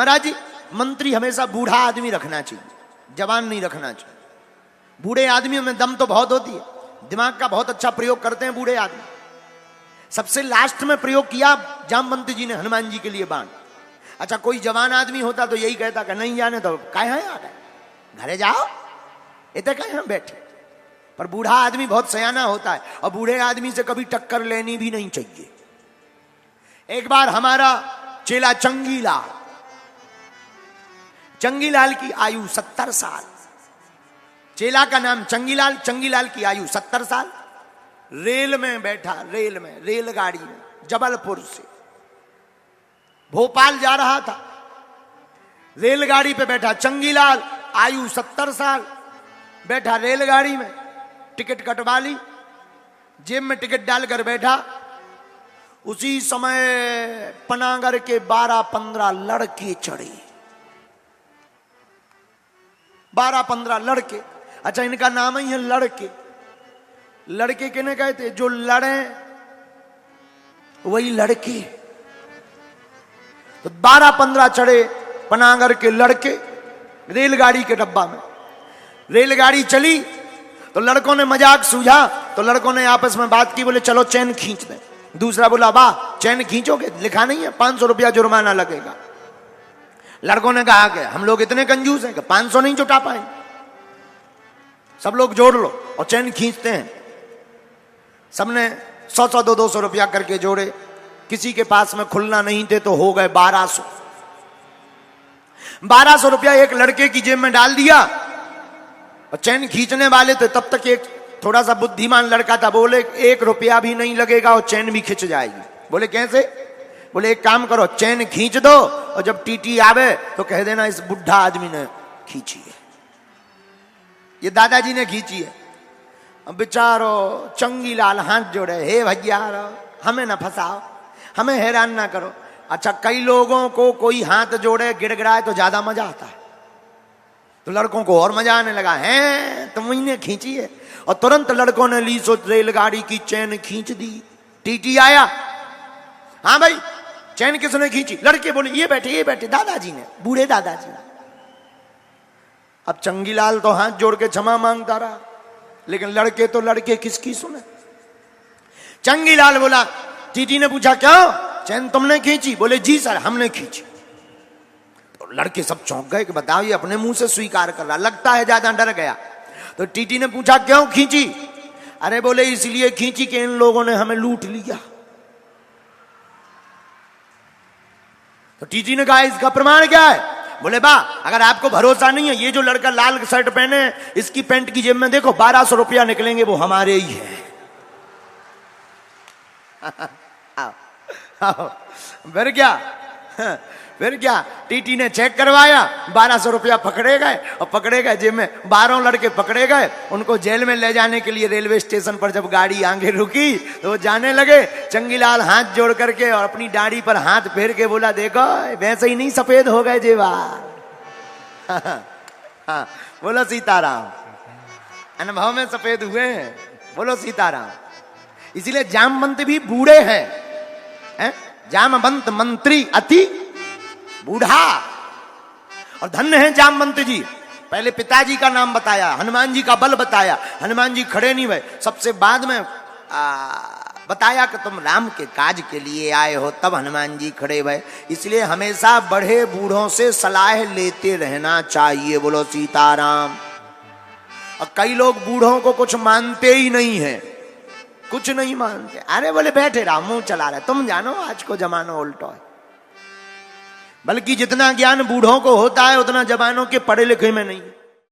महाराज जी मंत्री हमेशा बूढ़ा आदमी रखना चाहिए, जवान नहीं रखना चाहिए। बूढ़े आदमियों में दम तो बहुत होती है, दिमाग का बहुत अच्छा प्रयोग करते हैं बूढ़े आदमी। सबसे लास्ट में प्रयोग किया जामवंत जी ने हनुमान जी के लिए बाण। अच्छा कोई जवान आदमी होता तो यही कहता कि नहीं जाने तो काहे आ गए, घरे जाओ, इतने कहे हम बैठे। पर बूढ़ा आदमी बहुत सयाना होता है और बूढ़े आदमी से कभी टक्कर लेनी भी नहीं चाहिए। एक बार हमारा चेला चंगीलाल की आयु 70 साल, चेला का नाम चंगीलाल की आयु 70 साल। रेल में बैठा, रेलगाड़ी में जबलपुर से भोपाल जा रहा था। रेलगाड़ी पे बैठा चंगीलाल, आयु 70 साल, बैठा रेलगाड़ी में, टिकट कटवा ली, जेब में टिकट डालकर बैठा। उसी समय पनागर के 12-15 लड़के चढ़े, 12-15 लड़के। अच्छा इनका नाम ही है लड़के। लड़के किन्हें कहते? जो लड़े वही लड़के। तो 12-15 चढ़े पनागर के लड़के रेलगाड़ी के डब्बा में। रेलगाड़ी चली तो लड़कों ने मजाक सूझा, तो लड़कों ने आपस में बात की, बोले चलो चैन खींच दें। दूसरा बोला वाह चैन खींचोगे, लिखा नहीं है 500 रुपया जुर्माना लगेगा। लड़कों ने कहा कि हम लोग इतने कंजूस हैं कि 500 नहीं जुटा पाएंगे, सब लोग जोड़ लो और चैन खींचते हैं। सबने 100-100, 200 रुपया करके जोड़े। किसी के पास में खुलना नहीं थे तो हो गए 1200। 1200 रुपया एक लड़के की जेब में डाल दिया और चैन खींचने वाले थे तब तक एक थोड़ा सा बुद्धिमान लड़का था, बोले 1 रुपया भी नहीं लगेगा और चैन भी खिंच जाएगी। बोले कैसे? बोले एक काम करो, चैन खींच दो और जब टीटी आवे तो कह देना इस बुढ़ा आदमी ने खींची है, ये दादाजी ने खींची है। अब बेचारो चंगीलाल हाथ जोड़े, हे भैया हमें ना फंसाओ, हमें हैरान ना करो। अच्छा कई लोगों को कोई हाथ जोड़े गिड़गिड़ाए तो ज्यादा मजा आता है, तो लड़कों को और मजा आने लगा, है तुमने खींची है। और तुरंत लड़कों ने ली सो रेलगाड़ी की चैन खींच दी। टीटी आया, हाँ भाई चैन किसने खींची? लड़के बोले ये बैठे दादाजी ने, बूढ़े दादाजी ने। अब चंगीलाल तो हाथ जोड़ के क्षमा मांगता रहा, लेकिन लड़के तो लड़के किसकी सुने। चंगीलाल बोला, टीटी ने पूछा क्यों चैन तुमने खींची? बोले जी सर हमने खींची। तो लड़के सब चौंक गए कि बताओ ये अपने मुंह से स्वीकार कर रहा, लगता है ज्यादा डर गया। तो टीटी ने पूछा क्यों खींची? अरे बोले इसलिए खींची कि इन लोगों ने हमें लूट लिया। तो टीटी ने कहा इसका प्रमाण क्या है? बोले बा अगर आपको भरोसा नहीं है, ये जो लड़का लाल शर्ट पहने इसकी पैंट की जेब में देखो 1200 रुपया निकलेंगे, वो हमारे ही है। फिर क्या टीटी ने चेक करवाया, 1200 रुपया पकड़े गए और पकड़े गए जेब में 12 लड़के पकड़े गए। उनको जेल में ले जाने के लिए रेलवे स्टेशन पर जब गाड़ी आगे रुकी तो वो जाने लगे। चंगीलाल हाथ जोड़ करके और अपनी दाढ़ी पर हाथ फेर के बोला देखो वैसे ही नहीं सफेद हो गए जेबा। हाँ बोलो सीताराम, अनुभव में सफेद हुए हैं, बोलो सीताराम। इसीलिए जामवंत भी बूढ़े हैं, जामवंत मंत्री अति बूढ़ा। और धन्य है जामवंत जी, पहले पिताजी का नाम बताया, हनुमान जी का बल बताया, हनुमान जी खड़े नहीं हुए, सबसे बाद में बताया कि तुम राम के काज के लिए आए हो, तब हनुमान जी खड़े हुए। इसलिए हमेशा बड़े बूढ़ों से सलाह लेते रहना चाहिए, बोलो सीताराम। और कई लोग बूढ़ों को कुछ मानते ही नहीं है, कुछ नहीं मानते। अरे बोले बैठे रहा, मुंह चला रहा, तुम जानो आज को जमाना उल्टा है। बल्कि जितना ज्ञान बूढ़ों को होता है उतना जवानों के पढ़े लिखे में नहीं।